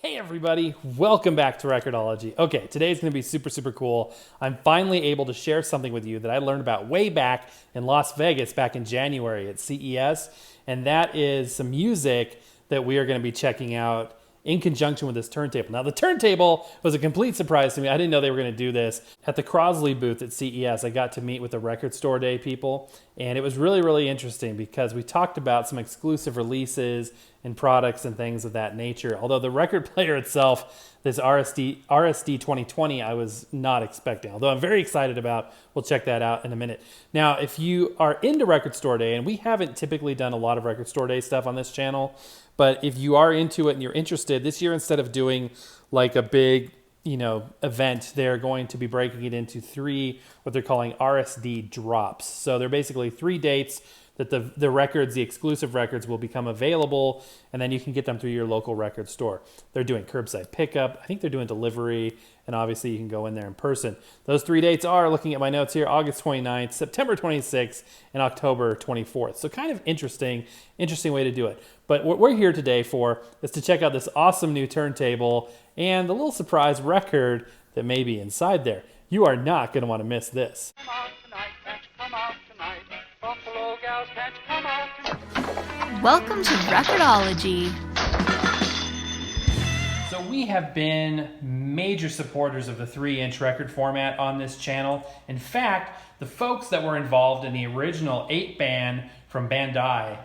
Hey everybody, welcome back to Record-ology. Okay, today's gonna be super cool. I'm finally able to share something with you that I learned about way back in Las Vegas back in January at CES, and that is some music that we are gonna be checking out in conjunction with this turntable. Now the turntable was a complete surprise to me. I didn't know they were gonna do this. At the Crosley booth at CES, I got to meet with the Record Store Day people, and it was really interesting because we talked about some exclusive releases and products and things of that nature. Although the record player itself, this RSD2020, I was not expecting. Although I'm very excited about, we'll check that out in a minute. Now, if you are into Record Store Day, and we haven't typically done a lot of Record Store Day stuff on this channel, but if you are into it and you're interested, this year instead of doing like a big event, they're going to be breaking it into three, what they're calling RSD Drops. So they're basically 3 dates that the records, the exclusive records, will become available, and then you can get them through your local record store. They're doing curbside pickup. I think they're doing delivery, and obviously you can go in there in person. Those 3 dates are, looking at my notes here, August 29th, September 26th, and October 24th. So kind of interesting way to do it. But what we're here today for is to check out this awesome new turntable and the little surprise record that may be inside there. You are not going to want to miss this. Come out tonight, can't you come out tonight? Buffalo gals, can't you come out tonight? Welcome to Record-ology. So we have been major supporters of the 3-inch record format on this channel. In fact, the folks that were involved in the original 8-band from Bandai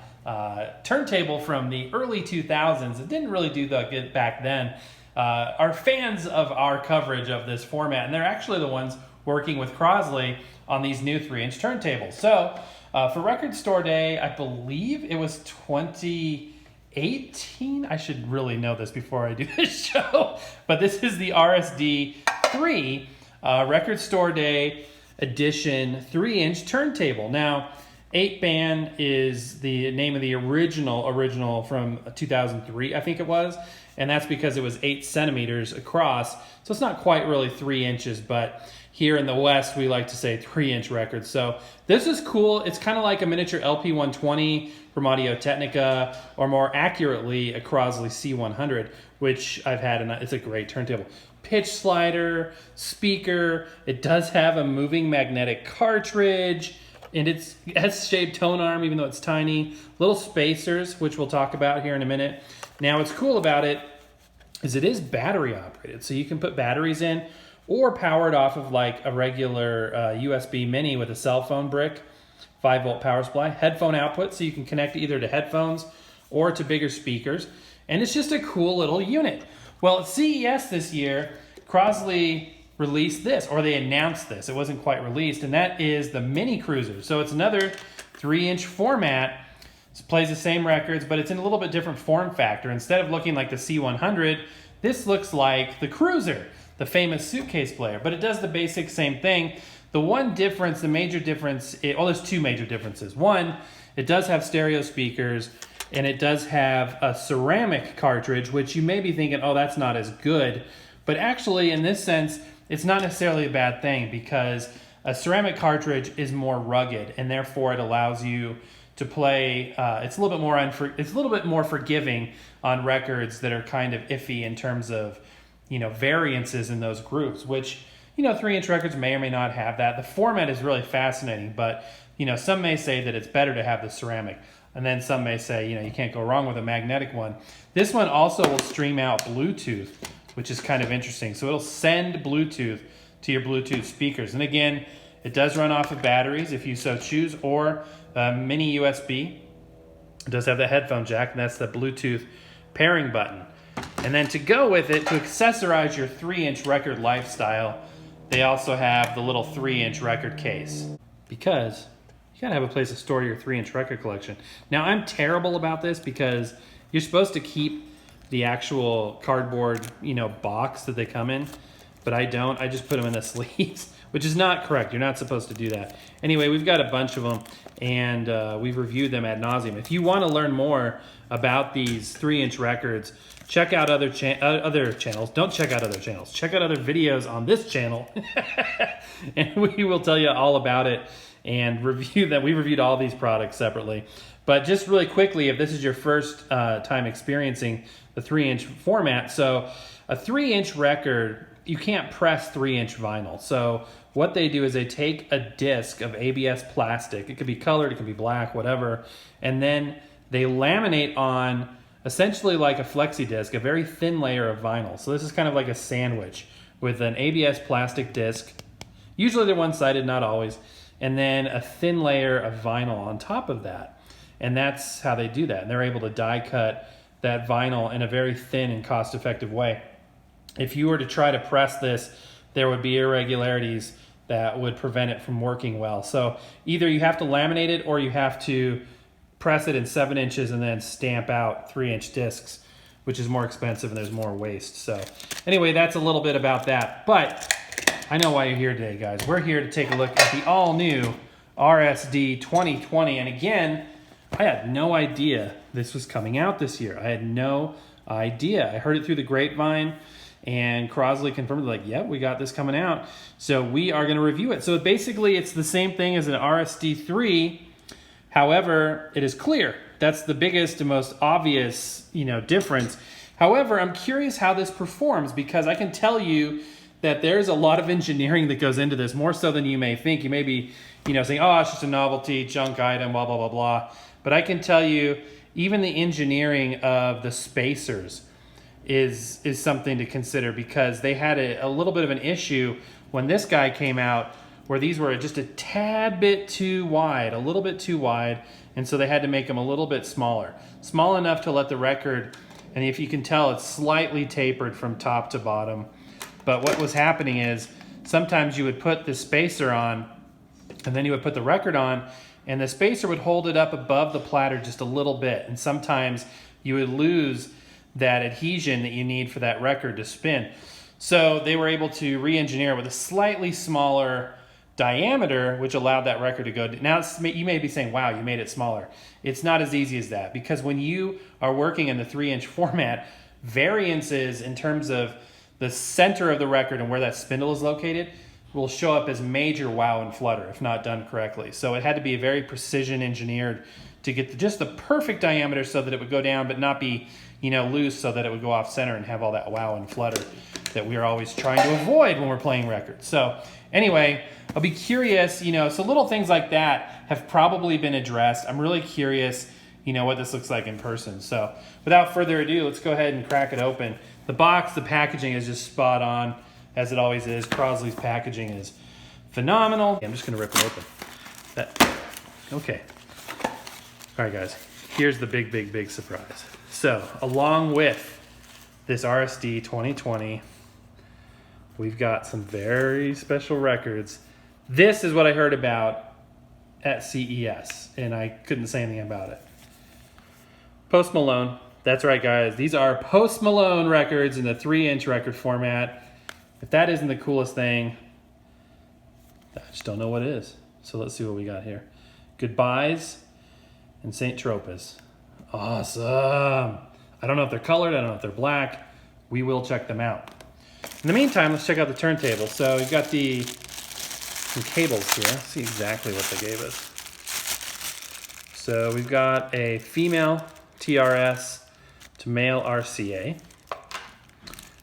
turntable from the early 2000s, it didn't really do that good back then, are fans of our coverage of this format, and they're actually the ones working with Crosley on these new 3-inch turntables. So for Record Store Day, I believe it was 2018. I should really know this before I do this show, but this is the RSD3 Record Store Day edition 3-inch turntable. Now, 8-band is the name of the original from 2003, I think it was, and that's because it was 8 centimeters across, so it's not quite really 3 inches, but here in the West, we like to say 3-inch records. So this is cool. It's kind of like a miniature LP120 from Audio-Technica, or more accurately, a Crosley C100, which I've had, and it's a great turntable. Pitch slider, speaker, it does have a moving magnetic cartridge, and it has shaped tone arm, even though it's tiny. Little spacers, which we'll talk about here in a minute. Now, what's cool about it is it is battery operated, so you can put batteries in or power it off of like a regular USB mini with a cell phone brick, 5-volt power supply, headphone output, so you can connect either to headphones or to bigger speakers, and it's just a cool little unit. Well, at CES this year, Crosley released this, or they announced this. It wasn't quite released, and that is the Mini Cruiser. So it's another 3-inch format. It plays the same records, but it's in a little bit different form factor. Instead of looking like the C100, this looks like the Cruiser, the famous suitcase player, but it does the basic same thing. The one difference, the major difference, there's 2 major differences. One, it does have stereo speakers, and it does have a ceramic cartridge, which you may be thinking, oh, that's not as good. But actually, in this sense, it's not necessarily a bad thing, because a ceramic cartridge is more rugged, and therefore it allows you to play. It's a little bit more forgiving on records that are kind of iffy in terms of variances in those grooves, which 3-inch records may or may not have that. The format is really fascinating, but some may say that it's better to have the ceramic, and then some may say you can't go wrong with a magnetic one. This one also will stream out Bluetooth, which is kind of interesting. So it'll send Bluetooth to your Bluetooth speakers. And again, it does run off of batteries if you so choose, or mini USB. It does have the headphone jack, and that's the Bluetooth pairing button. And then to go with it, to accessorize your 3-inch record lifestyle, they also have the little 3-inch record case, because you gotta have a place to store your 3-inch record collection. Now, I'm terrible about this because you're supposed to keep the actual cardboard, box that they come in, but I don't. I just put them in the sleeves, which is not correct. You're not supposed to do that. Anyway, we've got a bunch of them, and we've reviewed them ad nauseum. If you want to learn more about these 3-inch records, check out other channels. Don't check out other channels. Check out other videos on this channel, and we will tell you all about it and review them. We reviewed all these products separately. But just really quickly, if this is your first time experiencing the 3-inch format. So a 3-inch record, you can't press 3-inch vinyl. So what they do is they take a disc of ABS plastic. It could be colored, it could be black, whatever. And then they laminate on essentially like a flexi disc, a very thin layer of vinyl. So this is kind of like a sandwich with an ABS plastic disc. Usually they're one-sided, not always. And then a thin layer of vinyl on top of that. And that's how they do that. And they're able to die cut that vinyl in a very thin and cost-effective way. If you were to try to press this, there would be irregularities that would prevent it from working well. So either you have to laminate it or you have to press it in 7 inches and then stamp out 3-inch discs, which is more expensive and there's more waste. So anyway, that's a little bit about that. But I know why you're here today, guys. We're here to take a look at the all-new RSD 2020. And again, I had no idea this was coming out this year. I had no idea. I heard it through the grapevine, and Crosley confirmed, like, yep, we got this coming out. So we are going to review it. So basically, it's the same thing as an RSD3. However, it is clear. That's the biggest and most obvious, difference. However, I'm curious how this performs, because I can tell you that there's a lot of engineering that goes into this, more so than you may think. You may be, saying, oh, it's just a novelty, junk item, blah, blah, blah, blah. But I can tell you, even the engineering of the spacers is something to consider, because they had a little bit of an issue when this guy came out where these were just a tad bit too wide, a little bit too wide, and so they had to make them a little bit smaller. Small enough to let the record, and if you can tell, it's slightly tapered from top to bottom. But what was happening is sometimes you would put the spacer on, and then you would put the record on, and the spacer would hold it up above the platter just a little bit. And sometimes you would lose that adhesion that you need for that record to spin. So they were able to re-engineer it with a slightly smaller diameter, which allowed that record to go. Now you may be saying, wow, you made it smaller. It's not as easy as that, because when you are working in the 3-inch format, variances in terms of the center of the record and where that spindle is located will show up as major wow and flutter if not done correctly. So it had to be very precision engineered to get just the perfect diameter so that it would go down but not be, loose, so that it would go off center and have all that wow and flutter that we are always trying to avoid when we're playing records. So anyway, I'll be curious, so little things like that have probably been addressed. I'm really curious, what this looks like in person. So without further ado, let's go ahead and crack it open. The box, the packaging is just spot on, as it always is. Crosley's packaging is phenomenal. I'm just going to rip it open. Okay. All right, guys. Here's the big, big, big surprise. So, along with this RSD 2020, we've got some very special records. This is what I heard about at CES, and I couldn't say anything about it. Post Malone. That's right, guys. These are Post Malone records in the 3-inch record format. If that isn't the coolest thing, I just don't know what is. So let's see what we got here. Goodbyes and St. Tropez. Awesome. I don't know if they're colored. I don't know if they're black. We will check them out. In the meantime, let's check out the turntable. So we've got some cables here. Let's see exactly what they gave us. So we've got a female TRS to male RCA,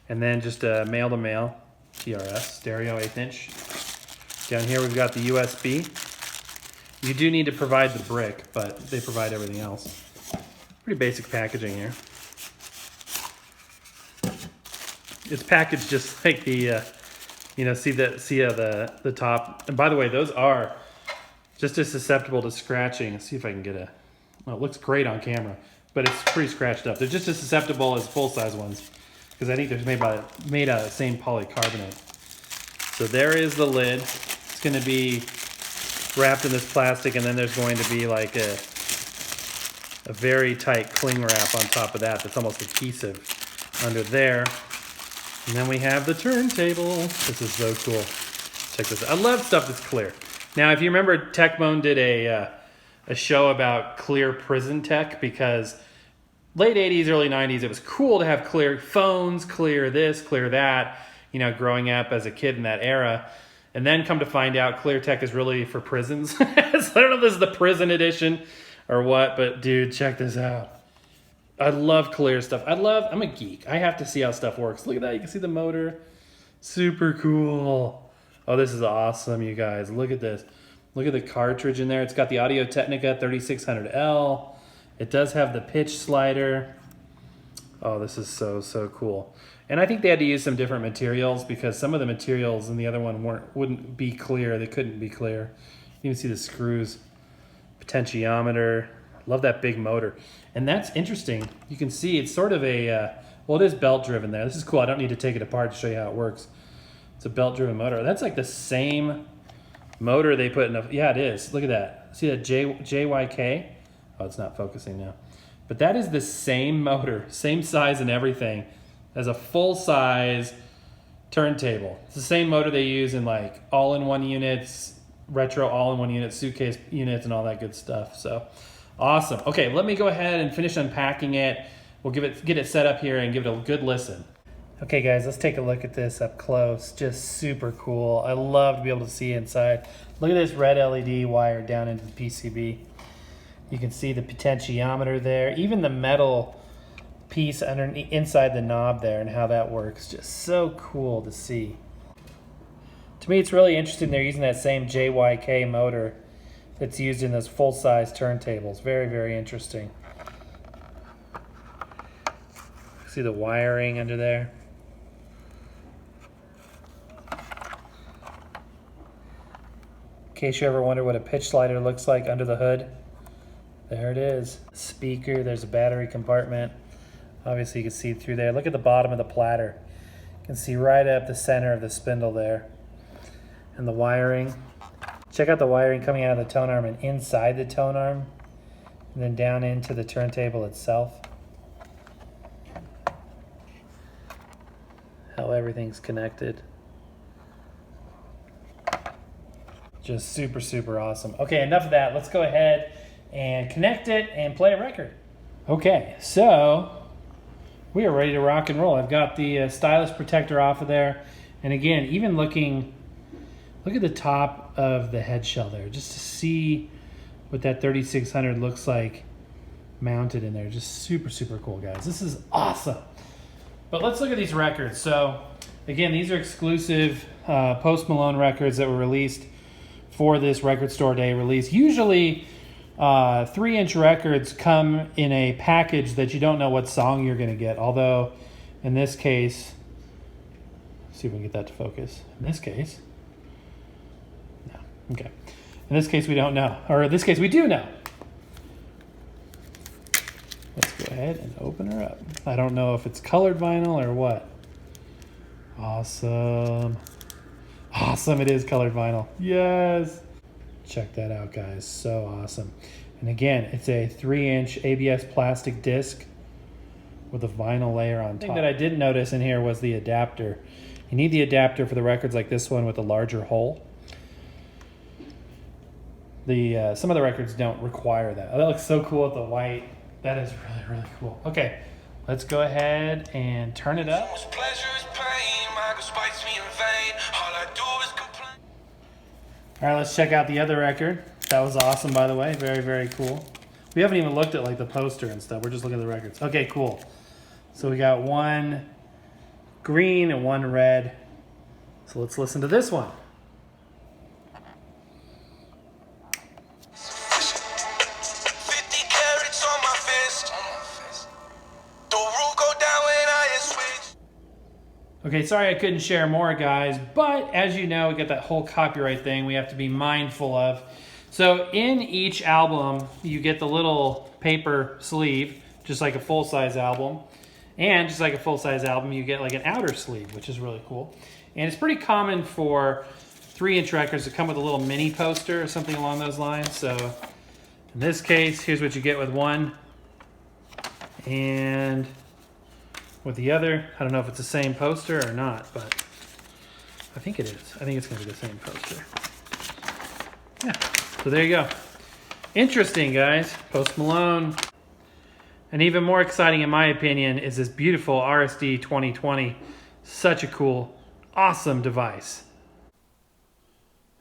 and then just a male-to-male TRS, stereo 8-inch. Down here we've got the USB. You do need to provide the brick, but they provide everything else. Pretty basic packaging here. It's packaged just like the, see the top. And by the way, those are just as susceptible to scratching. Let's see if I can get well, it looks great on camera, but it's pretty scratched up. They're just as susceptible as full-size ones, because I think they're made out of the same polycarbonate. So there is the lid. It's going to be wrapped in this plastic, and then there's going to be like a very tight cling wrap on top of that that's almost adhesive under there. And then we have the turntable. This is so cool. Check this out. I love stuff that's clear. Now, if you remember, TechMoan did a show about clear prison tech, because late 80s, early 90s, it was cool to have clear phones, clear this, clear that, growing up as a kid in that era. And then come to find out clear tech is really for prisons. So I don't know if this is the prison edition or what, but dude, check this out. I love clear stuff. I'm a geek. I have to see how stuff works. Look at that. You can see the motor. Super cool. Oh, this is awesome, you guys. Look at this. Look at the cartridge in there. It's got the Audio-Technica 3600L. It does have the pitch slider. Oh, this is so, so cool. And I think they had to use some different materials because some of the materials in the other one wouldn't be clear. They couldn't be clear. You can see the screws, potentiometer. Love that big motor. And that's interesting. You can see it's sort of a, well, it is belt driven there. This is cool. I don't need to take it apart to show you how it works. It's a belt driven motor. That's like the same motor they put in a, yeah, it is. Look at that. See that JYK? Oh, it's not focusing now. But that is the same motor, same size and everything as a full-size turntable. It's the same motor they use in like all-in-one units, retro all-in-one units, suitcase units, and all that good stuff. So awesome. Okay, let me go ahead and finish unpacking it. We'll get it set up here and give it a good listen. Okay guys, let's take a look at this up close. Just super cool. I love to be able to see inside. Look at this red LED wire down into the PCB. You can see the potentiometer there. Even the metal piece underneath, inside the knob there, and how that works. Just so cool to see. To me, it's really interesting they're using that same JYK motor that's used in those full-size turntables. Very, very interesting. See the wiring under there? In case you ever wonder what a pitch slider looks like under the hood, there it is. Speaker, there's a battery compartment. Obviously you can see through there. Look at the bottom of the platter. You can see right up the center of the spindle there. And the wiring. Check out the wiring coming out of the tone arm and inside the tone arm. And then down into the turntable itself. How everything's connected. Just super, super awesome. Okay, enough of that. Let's go ahead and connect it and play a record. Okay, so we are ready to rock and roll. I've got the stylus protector off of there. And again, even look at the top of the head shell there, just to see what that 3600 looks like mounted in there. Just super, super cool, guys. This is awesome. But let's look at these records. So again, these are exclusive Post Malone records that were released for this Record Store Day release. Usually 3-inch records come in a package that you don't know what song you're going to get. Although in this case, let's see if we can get that to focus. In this case, no. Okay. In this case, we don't know. Or in this case, we do know. Let's go ahead and open her up. I don't know if it's colored vinyl or what. Awesome. Awesome, it is colored vinyl. Yes. Check that out, guys. So awesome. And again, it's a 3-inch ABS plastic disc with a vinyl layer on top. The thing that I did notice in here was the adapter. You need the adapter for the records like this one with a larger hole. Some of the records don't require that. Oh, that looks so cool with the white. That is really, really cool. Okay, let's go ahead and turn it up. All right, let's check out the other record. That was awesome, by the way. Very, very cool. We haven't even looked at like the poster and stuff. We're just looking at the records. Okay, cool. So we got one green and one red. So let's listen to this one. Okay, sorry I couldn't share more, guys, but as you know, we got that whole copyright thing we have to be mindful of. So in each album, you get the little paper sleeve, just like a full-size album. And just like a full-size album, you get like an outer sleeve, which is really cool. And it's pretty common for 3-inch records to come with a little mini poster or something along those lines. So in this case, here's what you get with one. And with the other, I don't know if it's the same poster or not, but I think it is. I think it's going to be the same poster. Yeah, so there you go. Interesting, guys. Post Malone. And even more exciting, in my opinion, is this beautiful RSD2020. Such a cool, awesome device.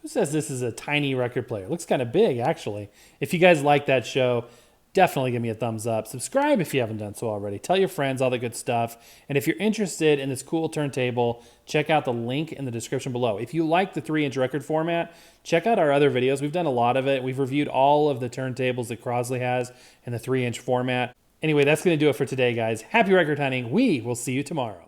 Who says this is a tiny record player? It looks kind of big, actually. If you guys like that show, definitely give me a thumbs up. Subscribe if you haven't done so already. Tell your friends all the good stuff. And if you're interested in this cool turntable, check out the link in the description below. If you like the 3-inch record format, check out our other videos. We've done a lot of it. We've reviewed all of the turntables that Crosley has in the 3-inch format. Anyway, that's going to do it for today, guys. Happy record hunting. We will see you tomorrow.